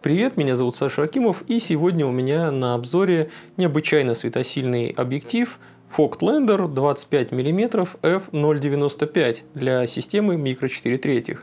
Привет, меня зовут Саша Акимов, и сегодня у меня на обзоре необычайно светосильный объектив Voigtlander 25 мм f/0.95 для системы микро 4/3.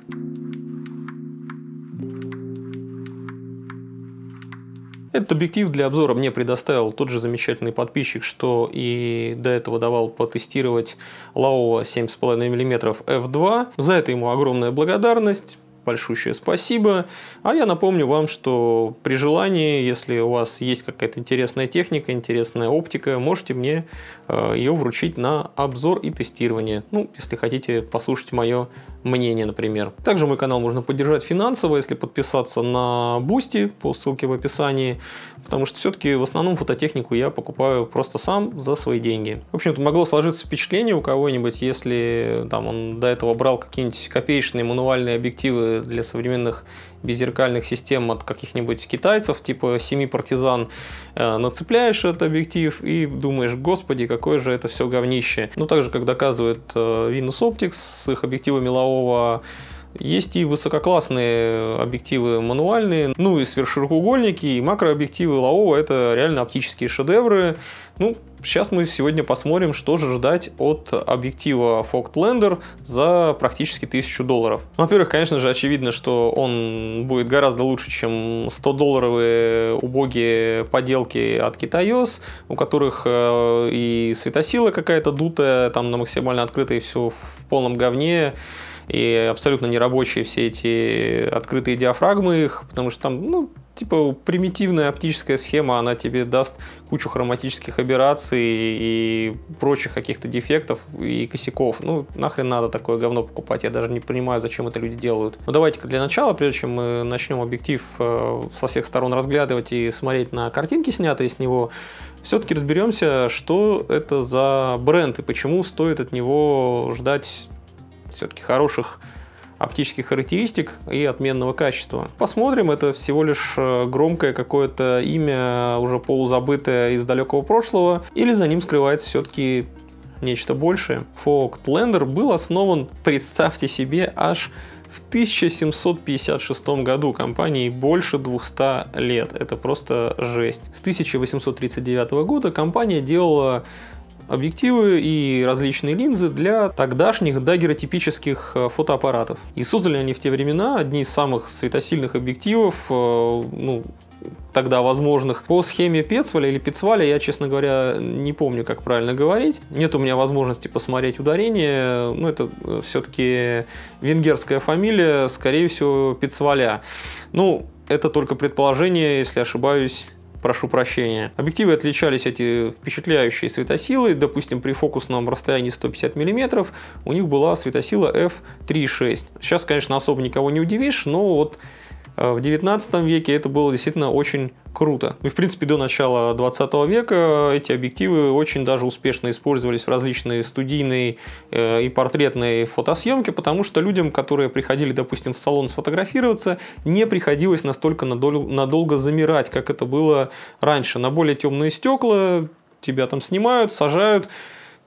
Этот объектив для обзора мне предоставил тот же замечательный подписчик, что и до этого давал потестировать Laowa 7,5 мм f2. За это ему огромная благодарность. Большущее спасибо. А я напомню вам, что при желании, если у вас есть какая-то интересная техника, интересная оптика, можете мне ее вручить на обзор и тестирование. Ну, если хотите послушать мое мнение, например. Также мой канал можно поддержать финансово, если подписаться на Boosty по ссылке в описании, потому что все-таки в основном фототехнику я покупаю просто сам за свои деньги. В общем-то, могло сложиться впечатление у кого-нибудь, если там он до этого брал какие-нибудь копеечные мануальные объективы для современных беззеркальных систем от каких-нибудь китайцев, типа 7 партизан, нацепляешь этот объектив и думаешь, господи, какое же это все говнище. Ну, также, как доказывает Venus Optics с их объективами Laowa, есть и высококлассные объективы мануальные, ну и сверхширокоугольники, и макрообъективы Laowa — это реально оптические шедевры. Ну, сейчас мы сегодня посмотрим, что же ждать от объектива Voigtlander за практически $1000. Во-первых, конечно же, очевидно, что он будет гораздо лучше, чем $100-долларовые убогие поделки от Kitayos, у которых и светосила какая-то дутая, там на максимально открытой все в полном говне, и абсолютно нерабочие все эти открытые диафрагмы их, потому что там, ну, типа примитивная оптическая схема, она тебе даст кучу хроматических аберраций и прочих каких-то дефектов и косяков. Ну, нахрен надо такое говно покупать, я даже не понимаю, зачем это люди делают. Но давайте-ка для начала, прежде чем мы начнем объектив со всех сторон разглядывать и смотреть на картинки, снятые с него, все-таки разберемся, что это за бренд и почему стоит от него ждать все-таки хороших оптических характеристик и отменного качества. Посмотрим, это всего лишь громкое какое-то имя, уже полузабытое из далекого прошлого, или за ним скрывается все-таки нечто большее. Voigtlander был основан, представьте себе, аж в 1756 году, компании больше 200 лет. Это просто жесть. С 1839 года компания делала объективы и различные линзы для тогдашних дагеротипических фотоаппаратов. И создали они в те времена одни из самых светосильных объективов, ну, тогда возможных, по схеме Пецваля или Пицваля, я, честно говоря, не помню, как правильно говорить. Нет у меня возможности посмотреть ударение, ну, это все-таки венгерская фамилия, скорее всего, Пицваля. Ну, это только предположение, если ошибаюсь, прошу прощения. Объективы отличались эти впечатляющей светосилой. Допустим, при фокусном расстоянии 150 мм у них была светосила f3.6. Сейчас, конечно, особо никого не удивишь, но вот в 19 веке это было действительно очень круто. И, в принципе, до начала 20 века эти объективы очень даже успешно использовались в различные студийные и портретные фотосъемки, потому что людям, которые приходили, допустим, в салон сфотографироваться, не приходилось настолько надолго замирать, как это было раньше. На более темные стекла тебя там снимают, сажают,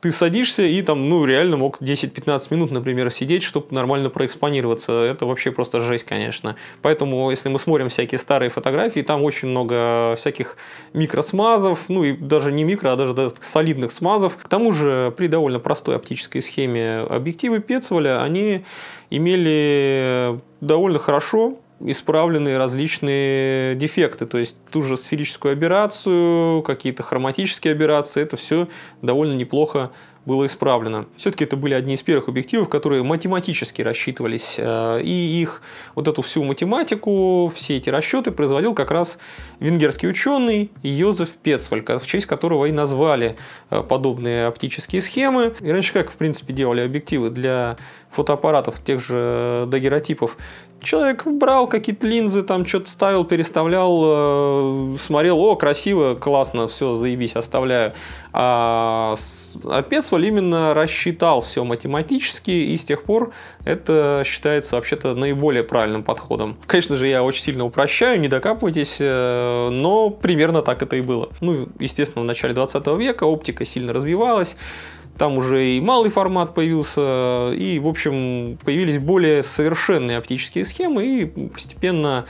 ты садишься и там, ну, реально мог 10-15 минут, например, сидеть, чтобы нормально проэкспонироваться. Это вообще просто жесть, конечно. Поэтому, если мы смотрим всякие старые фотографии, там очень много всяких микросмазов, ну и даже не микро, а даже солидных смазов. К тому же, при довольно простой оптической схеме объективы Пецваля, они имели довольно хорошо исправленные различные дефекты, то есть ту же сферическую аберрацию, какие-то хроматические аберрации, это все довольно неплохо было исправлено. Все-таки это были одни из первых объективов, которые математически рассчитывались, и их вот эту всю математику, все эти расчеты производил как раз венгерский ученый Йозеф Пецваль, в честь которого и назвали подобные оптические схемы. И раньше как, в принципе, делали объективы для фотоаппаратов тех же дагеротипов? Человек брал какие-то линзы, там что-то ставил, переставлял, смотрел, о, красиво, классно, все, заебись, оставляю. А Пецваль именно рассчитал все математически, и с тех пор это считается вообще-то наиболее правильным подходом. Конечно же, я очень сильно упрощаю, не докапывайтесь, но примерно так это и было. Ну, естественно, в начале 20 века оптика сильно развивалась. Там уже и малый формат появился, и, в общем, появились более совершенные оптические схемы, и постепенно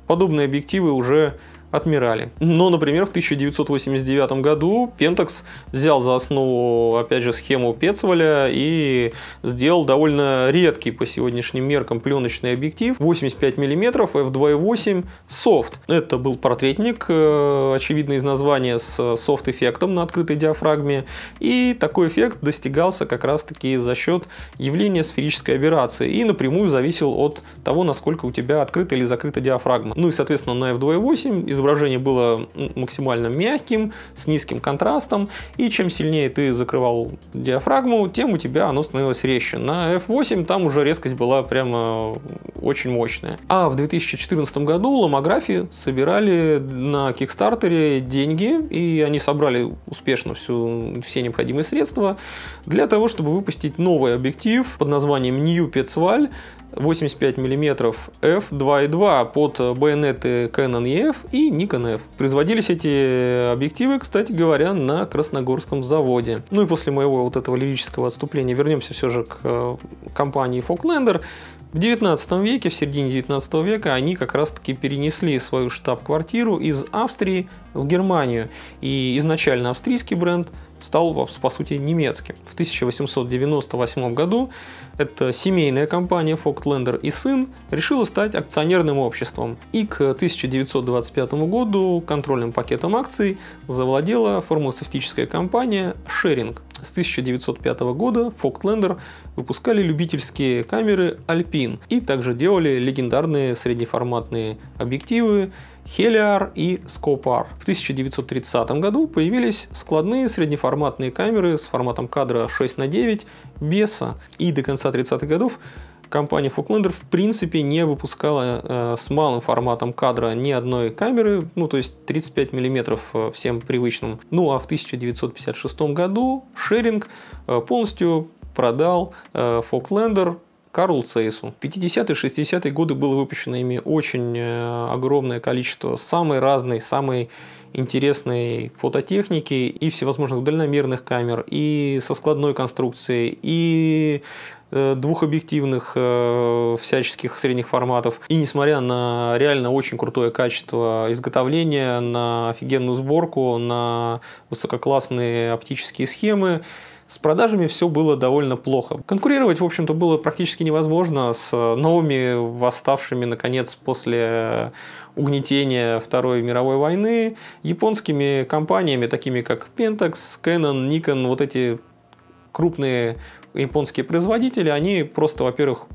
подобные объективы уже отмирали. Но, например, в 1989 году Pentax взял за основу, опять же, схему Пецваля и сделал довольно редкий по сегодняшним меркам пленочный объектив 85 мм f2.8 Soft. Это был портретник, очевидно из названия, с софт-эффектом на открытой диафрагме. И такой эффект достигался как раз-таки за счет явления сферической аберрации и напрямую зависел от того, насколько у тебя открыта или закрыта диафрагма. Ну и, соответственно, на f2.8 изображение было максимально мягким, с низким контрастом, и чем сильнее ты закрывал диафрагму, тем у тебя оно становилось резче. На f8 там уже резкость была прямо очень мощная. А в 2014 году ломографии собирали на Кикстартере деньги, и они собрали успешно все необходимые средства для того, чтобы выпустить новый объектив под названием New Petzval 85 мм f2.2 под байонеты Canon EF и Nikon F. Производились эти объективы, кстати говоря, на Красногорском заводе. Ну и после моего вот этого лирического отступления вернемся все же к компании Folklander. В 19 веке, в середине 19 века, они как раз-таки перенесли свою штаб-квартиру из Австрии в Германию. И изначально австрийский бренд стал, по сути, немецким. В 1898 году эта семейная компания Folklander и сын решила стать акционерным обществом. И к 1925 году контрольным пакетом акций завладела фармацевтическая компания Schering. С 1905 года Folklander выпускали любительские камеры Alpine и также делали легендарные среднеформатные объективы Heliar и Scopar. В 1930 году появились складные среднеформатные камеры с форматом кадра 6:9 Bessa. И до конца 30-х годов компания Folklander в принципе не выпускала с малым форматом кадра ни одной камеры, ну то есть 35 мм всем привычным. Ну а в 1956 году Schering полностью продал Folklander Карлу Цейсу. В 50-е и 60-е годы было выпущено ими очень огромное количество самой разной, самой интересной фототехники и всевозможных дальномерных камер, и со складной конструкцией, и двухобъективных всяческих средних форматов. И несмотря на реально очень крутое качество изготовления, на офигенную сборку, на высококлассные оптические схемы, с продажами все было довольно плохо. Конкурировать, в общем-то, было практически невозможно с новыми, восставшими, наконец, после угнетения Второй мировой войны, японскими компаниями, такими как Pentax, Canon, Nikon. Вот эти крупные японские производители, они просто, во-первых,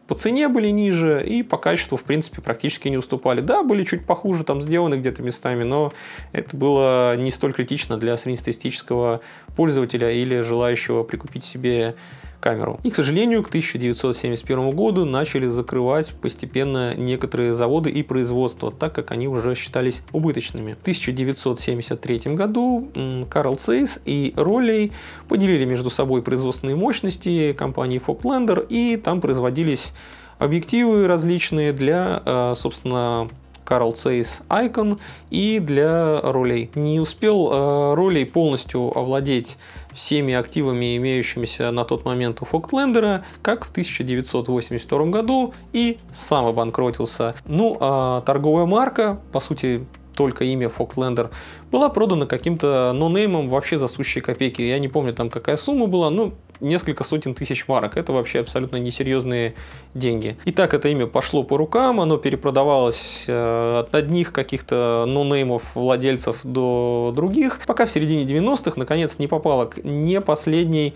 по цене были ниже и по качеству, в принципе, практически не уступали. Да, были чуть похуже там сделаны где-то местами, но это было не столь критично для среднестатистического пользователя или желающего прикупить себе камеру. И, к сожалению, к 1971 году начали закрывать постепенно некоторые заводы и производства, так как они уже считались убыточными. В 1973 году Карл Zeiss и Rollei поделили между собой производственные мощности компании Folklander, и там производились объективы различные для, собственно, Carl Zeiss Icon и для Rollei. Не успел Rollei полностью овладеть всеми активами, имеющимися на тот момент у Folklander, как в 1982 году и сам обанкротился. Ну а торговая марка, по сути, только имя Folklander, была продана каким-то нонеймом вообще за сущие копейки. Я не помню там какая сумма была, ну несколько сотен тысяч марок. Это вообще абсолютно несерьезные деньги. И так это имя пошло по рукам, оно перепродавалось от одних каких-то нонеймов владельцев до других, пока в середине 90-х наконец не попало к не последней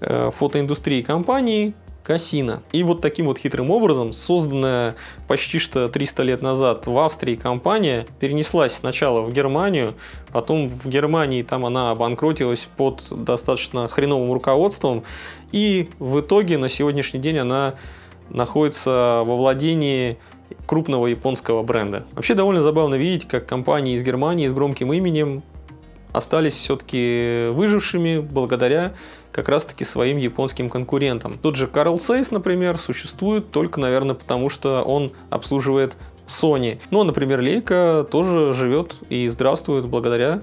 фотоиндустрии компании Cassina. И вот таким вот хитрым образом созданная почти что 300 лет назад в Австрии компания перенеслась сначала в Германию, потом в Германии там она обанкротилась под достаточно хреновым руководством, и в итоге на сегодняшний день она находится во владении крупного японского бренда. Вообще довольно забавно видеть, как компании из Германии с громким именем остались все-таки выжившими благодаря как раз-таки своим японским конкурентам. Тот же Carl Zeiss, например, существует только, наверное, потому что он обслуживает Sony. Ну, а, например, Leica тоже живет и здравствует благодаря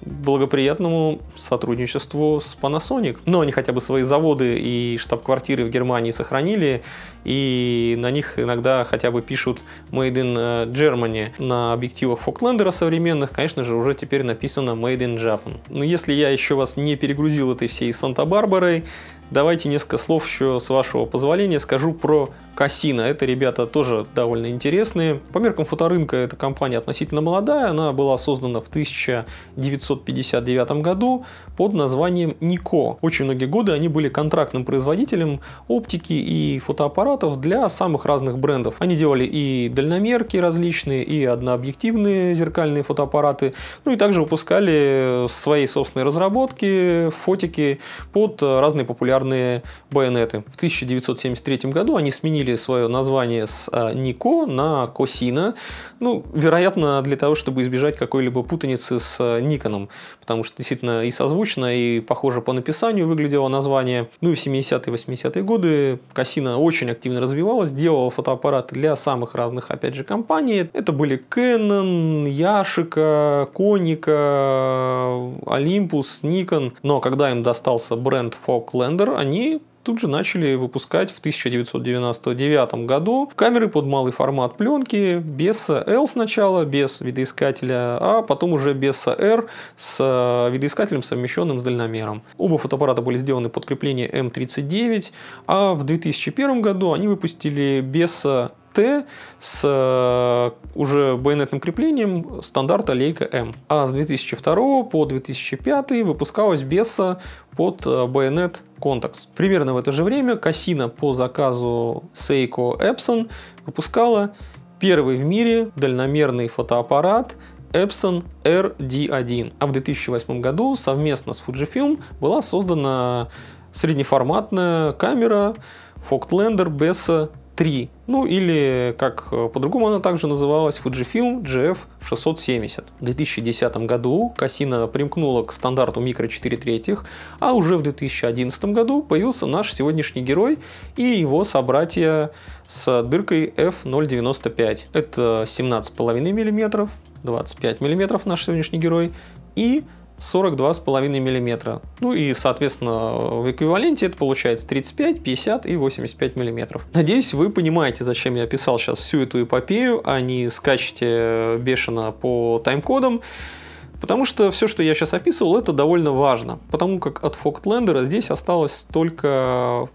благоприятному сотрудничеству с Panasonic. Но они хотя бы свои заводы и штаб-квартиры в Германии сохранили, и на них иногда хотя бы пишут Made in Germany. На объективах Фоклендера современных, конечно же, уже теперь написано Made in Japan. Но если я еще вас не перегрузил этой всей Санта-Барбарой, давайте несколько слов еще, с вашего позволения, скажу про Cassina. Это ребята тоже довольно интересные. По меркам фоторынка эта компания относительно молодая. Она была создана в 1959 году под названием Nikko. Очень многие годы они были контрактным производителем оптики и фотоаппаратов для самых разных брендов. Они делали и дальномерки различные, и однообъективные зеркальные фотоаппараты. Ну и также выпускали свои собственные разработки, фотики под разные популярные байонеты. В 1973 году они сменили свое название с Nikko на Cassina. Ну, вероятно, для того, чтобы избежать какой-либо путаницы с Никоном, потому что действительно и созвучно, и похоже по написанию выглядело название. Ну и в 70-е, 80-е годы Cassina очень активно развивалась, делала фотоаппараты для самых разных, опять же, компаний. Это были Canon, Yashica, Konica, Olympus, Nikon. Но когда им достался бренд Foclander, они тут же начали выпускать в 1999 году камеры под малый формат пленки, без L сначала, без видоискателя, а потом уже без R с видоискателем, совмещенным с дальномером. Оба фотоаппарата были сделаны под крепление М39, а в 2001 году они выпустили без Т с уже байонетным креплением стандарта Leica M. А с 2002 по 2005 выпускалась Bessa под байонет Contax. Примерно в это же время Cassina по заказу Seiko Epson выпускала первый в мире дальномерный фотоаппарат Epson RD1. А в 2008 году совместно с Fujifilm была создана среднеформатная камера Foclander Bessa 3. Ну или, как по-другому она также называлась, Fujifilm GF670. В 2010 году Cassina примкнула к стандарту микро 4/3, а уже в 2011 году появился наш сегодняшний герой и его собратья с дыркой F0.95. Это 17,5 мм, 25 мм наш сегодняшний герой и 42,5 мм. Ну и, соответственно, в эквиваленте это получается 35, 50 и 85 мм. Надеюсь, вы понимаете, зачем я описал сейчас всю эту эпопею, а не скачете бешено по тайм-кодам. Потому что все, что я сейчас описывал, это довольно важно. Потому как от Foclander здесь осталось только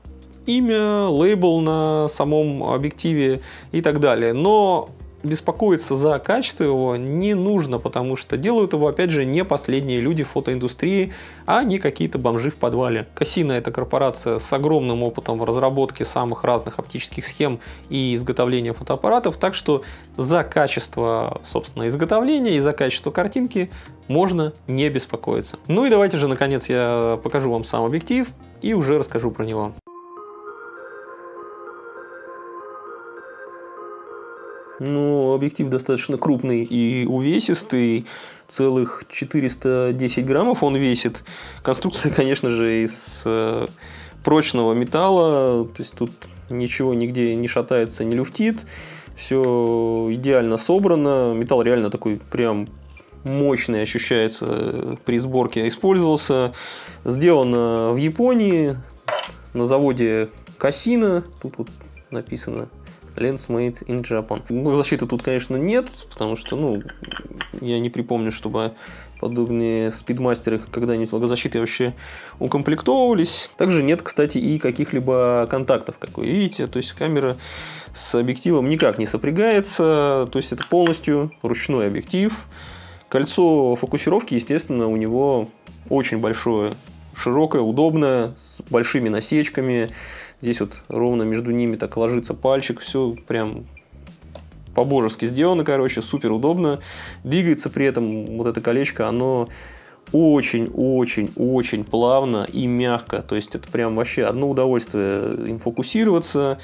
имя, лейбл на самом объективе и так далее. Но беспокоиться за качество его не нужно, потому что делают его, опять же, не последние люди в фотоиндустрии, а не какие-то бомжи в подвале. Cassina — это корпорация с огромным опытом в разработке самых разных оптических схем и изготовления фотоаппаратов, так что за качество, собственно, изготовления и за качество картинки можно не беспокоиться. Ну и давайте же, наконец, я покажу вам сам объектив и уже расскажу про него. Ну, объектив достаточно крупный и увесистый, целых 410 граммов он весит. Конструкция, конечно же, из прочного металла, то есть тут ничего нигде не шатается, не люфтит, все идеально собрано, металл реально такой прям мощный ощущается при сборке, использовался. Сделано в Японии на заводе Cassina, тут вот написано Lens Made in Japan. Защиты тут, конечно, нет, потому что, ну, я не припомню, чтобы подобные спидмастеры когда-нибудь логозащитой вообще укомплектовывались. Также нет, кстати, и каких-либо контактов, как вы видите. То есть камера с объективом никак не сопрягается. То есть это полностью ручной объектив. Кольцо фокусировки, естественно, у него очень большое, широкое, удобное, с большими насечками. Здесь вот ровно между ними так ложится пальчик, все прям по-божески сделано, короче, супер удобно. Двигается при этом вот это колечко, оно очень-очень-очень плавно и мягко. То есть это прям вообще одно удовольствие им фокусироваться.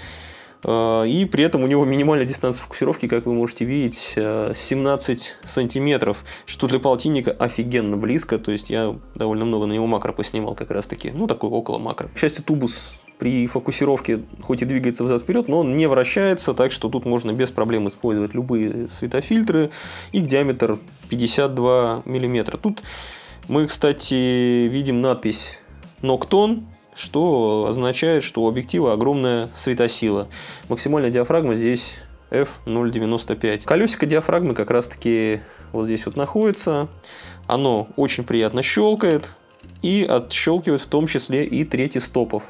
И при этом у него минимальная дистанция фокусировки, как вы можете видеть, 17 сантиметров, что для полтинника офигенно близко. То есть я довольно много на него макро поснимал как раз таки, ну такой около макро. К счастью, тубус при фокусировке хоть и двигается взад-вперед, но он не вращается, так что тут можно без проблем использовать любые светофильтры. И диаметр 52 мм. Тут Мы, кстати, видим надпись Nocton, что означает, что у объектива огромная светосила. Максимальная диафрагма здесь f0.95. Колесико диафрагмы как раз-таки вот здесь вот находится. Оно очень приятно щелкает и отщелкивает в том числе и трети стопов,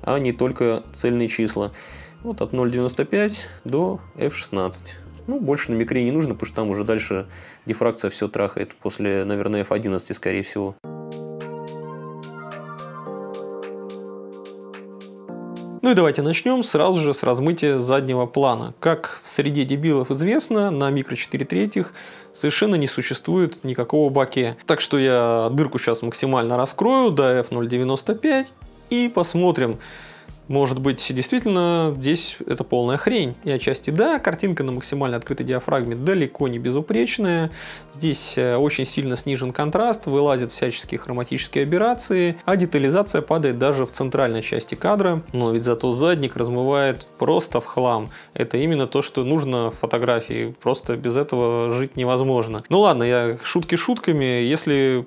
а не только цельные числа. Вот от 0.95 до f16. Ну, больше на микре не нужно, потому что там уже дальше дифракция все трахает. После, наверное, f11, скорее всего. Ну и давайте начнем сразу же с размытия заднего плана. Как в среде дебилов известно, на микро 4/3 совершенно не существует никакого боке. Так что я дырку сейчас максимально раскрою до f0.95 и посмотрим. Может быть, действительно, здесь это полная хрень. И отчасти да, картинка на максимально открытой диафрагме далеко не безупречная. Здесь очень сильно снижен контраст, вылазят всяческие хроматические аберрации, а детализация падает даже в центральной части кадра. Но ведь зато задник размывает просто в хлам. Это именно то, что нужно в фотографии. Просто без этого жить невозможно. Ну ладно, я шутки шутками. Если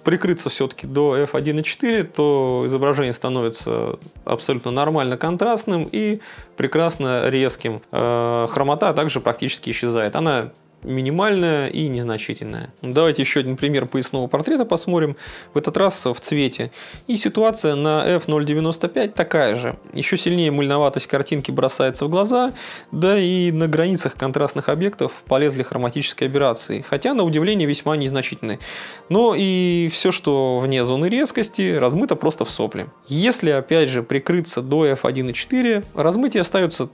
прикрыться все-таки до f1.4, то изображение становится абсолютно нормально контрастным и прекрасно резким. Хромота также практически исчезает. Она минимальная и незначительная. Давайте еще один пример поясного портрета посмотрим. В этот раз в цвете. И ситуация на f0.95 такая же. Еще сильнее мыльноватость картинки бросается в глаза, да и на границах контрастных объектов полезли хроматические аберрации. Хотя, на удивление, весьма незначительные. Но и все, что вне зоны резкости, размыто просто в сопли. Если, опять же, прикрыться до f1.4, размытие остается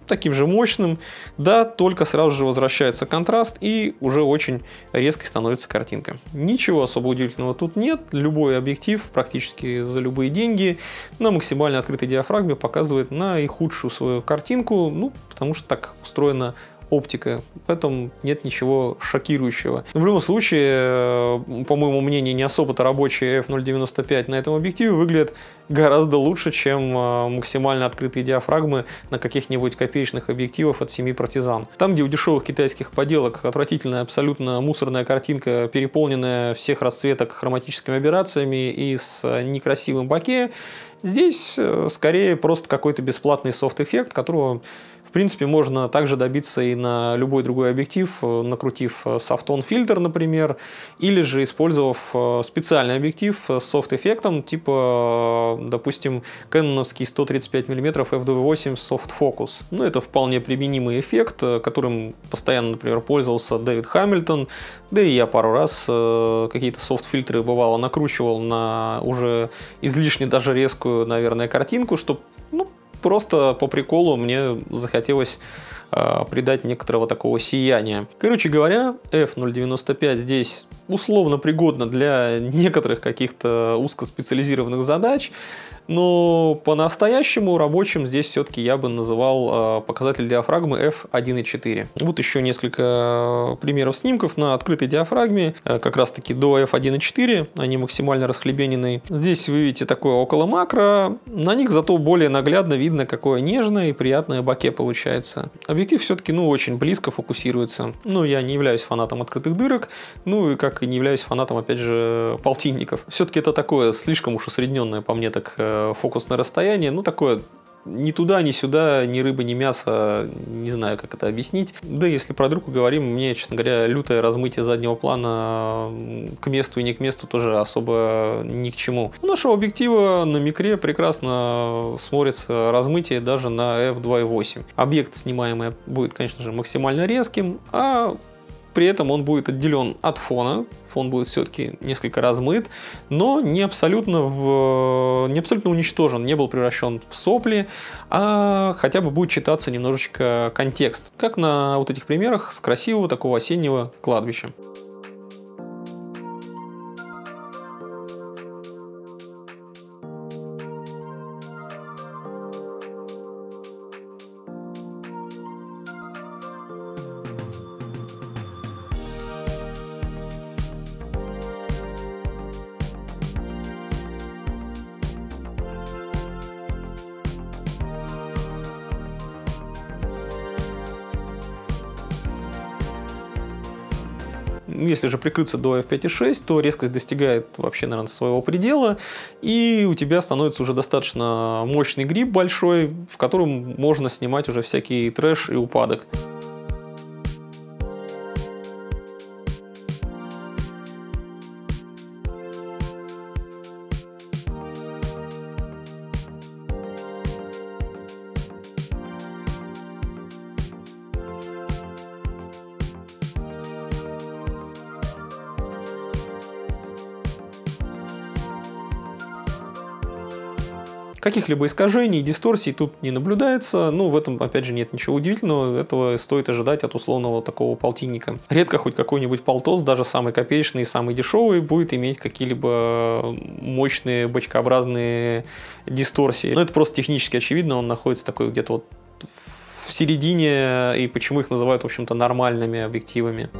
таким же мощным, да, только сразу же возвращается контраст и уже очень резкой становится картинка. Ничего особо удивительного тут нет, любой объектив практически за любые деньги на максимально открытой диафрагме показывает наихудшую свою картинку, ну, потому что так устроена оптика. В этом нет ничего шокирующего. В любом случае, по моему мнению, не особо-то рабочие f0.95 на этом объективе выглядят гораздо лучше, чем максимально открытые диафрагмы на каких-нибудь копеечных объективах от семи партизан. Там, где у дешевых китайских поделок отвратительная, абсолютно мусорная картинка, переполненная всех расцветок хроматическими аберрациями и с некрасивым боке, здесь скорее просто какой-то бесплатный софт-эффект, которого в принципе можно также добиться и на любой другой объектив, накрутив софтон фильтр, например, или же использовав специальный объектив с софт-эффектом, типа, допустим, кэноновский 135 мм f2.8 Soft Focus. Ну, это вполне применимый эффект, которым постоянно, например, пользовался Дэвид Хамильтон, да и я пару раз какие-то софт-фильтры бывало накручивал на уже излишне даже резкую, наверное, картинку, чтобы, ну, просто по приколу мне захотелось придать некоторого такого сияния. Короче говоря, f0.95 здесь условно пригодна для некоторых каких-то узкоспециализированных задач, но по-настоящему рабочим здесь все-таки я бы называл показатель диафрагмы f1.4. Вот еще несколько примеров снимков на открытой диафрагме, как раз таки до f1.4, они максимально расхлебененные. Здесь вы видите такое около макро, на них зато более наглядно видно, какое нежное и приятное боке получается. Объектив все-таки, ну, очень близко фокусируется. Ну, я не являюсь фанатом открытых дырок, ну и как и не являюсь фанатом, опять же, полтинников. Все-таки это такое слишком уж усредненное по мне так фокусное расстояние, ну такое ни туда, ни сюда, ни рыба, ни мясо, не знаю, как это объяснить. Да, если про дырку говорим, мне, честно говоря, лютое размытие заднего плана к месту и не к месту тоже особо ни к чему. У нашего объектива на микре прекрасно смотрится размытие даже на f2.8. Объект снимаемый будет, конечно же, максимально резким, а при этом он будет отделен от фона. Фон будет все-таки несколько размыт, но не абсолютно уничтожен, не был превращен в сопли, а хотя бы будет читаться немножечко контекст. Как на вот этих примерах с красивого такого осеннего кладбища. Если же прикрыться до f5.6, то резкость достигает вообще, наверное, своего предела, и у тебя становится уже достаточно мощный гриб большой, в котором можно снимать уже всякий трэш и упадок. Каких-либо искажений, дисторсий тут не наблюдается, в этом, опять же, нет ничего удивительного, этого стоит ожидать от условного такого полтинника. Редко хоть какой-нибудь полтос, даже самый копеечный, самый дешевый, будет иметь какие-либо мощные бочкообразные дисторсии. Но это просто технически очевидно, он находится такой где-то вот в середине, и почему их называют, в общем-то, нормальными объективами.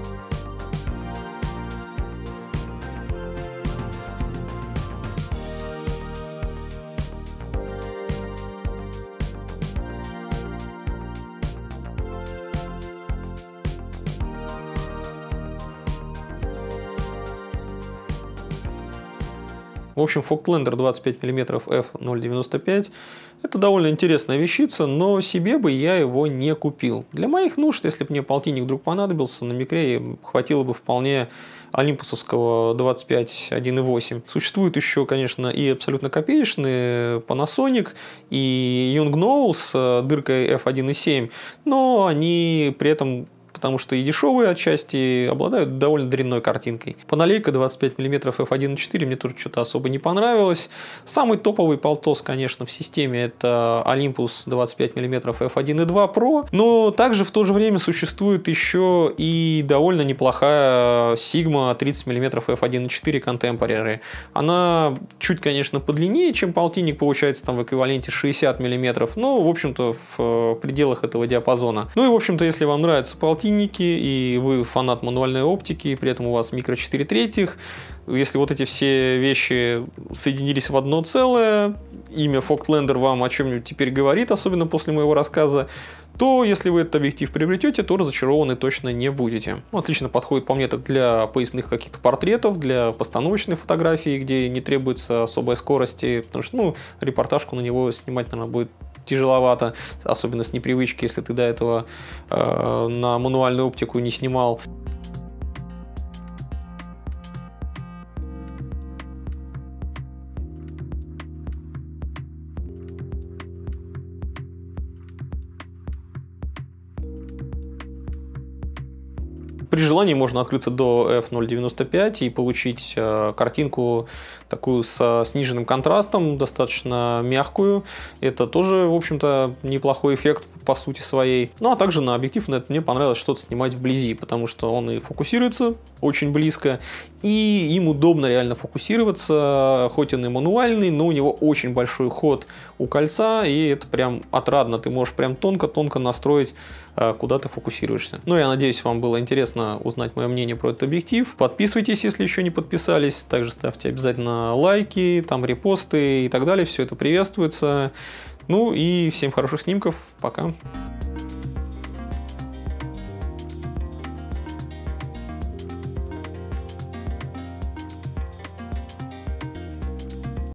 В общем, Voigtlander 25 мм f/0.95 это довольно интересная вещица, но себе бы я его не купил. Для моих нужд, если бы мне полтинник вдруг понадобился, на микре хватило бы вполне олимпусовского 25 1.8. Существуют еще, конечно, и абсолютно копеечные Panasonic и Yongnuo с дыркой f1.7, но они при этом, потому что и дешевые отчасти, обладают довольно дрянной картинкой. Паналейка 25 мм f1.4 мне тоже что-то особо не понравилось. Самый топовый полтос, конечно, в системе это Olympus 25 мм f1.2 Pro, но также в то же время существует еще и довольно неплохая Sigma 30 мм f1.4 Contemporary. Она чуть, конечно, подлиннее, чем полтинник, получается там в эквиваленте 60 мм, но, в общем-то, в пределах этого диапазона. Ну и, в общем-то, если вам нравится полтинник, и вы фанат мануальной оптики, и при этом у вас микро 4/3, если вот эти все вещи соединились в одно целое, имя Voigtlander вам о чем-нибудь теперь говорит, особенно после моего рассказа, то если вы этот объектив приобретете, то разочарованы точно не будете. Отлично подходит по мне так для поясных каких-то портретов, для постановочной фотографии, где не требуется особой скорости, потому что репортажку на него снимать, наверное, будет тяжеловато, особенно с непривычки, если ты до этого на мануальную оптику не снимал. При желании можно открыться до f/0.95 и получить картинку такую со сниженным контрастом, достаточно мягкую. Это тоже, в общем-то, неплохой эффект по сути своей. Ну а также на объектив мне понравилось что-то снимать вблизи, потому что он и фокусируется очень близко, и им удобно реально фокусироваться, хоть он и мануальный, но у него очень большой ход у кольца, и это прям отрадно. Ты можешь прям тонко-тонко настроить, куда ты фокусируешься. Ну, я надеюсь, вам было интересно узнать мое мнение про этот объектив. Подписывайтесь, если еще не подписались. Также ставьте обязательно лайки, там репосты и так далее. Все это приветствуется. Ну и всем хороших снимков. Пока.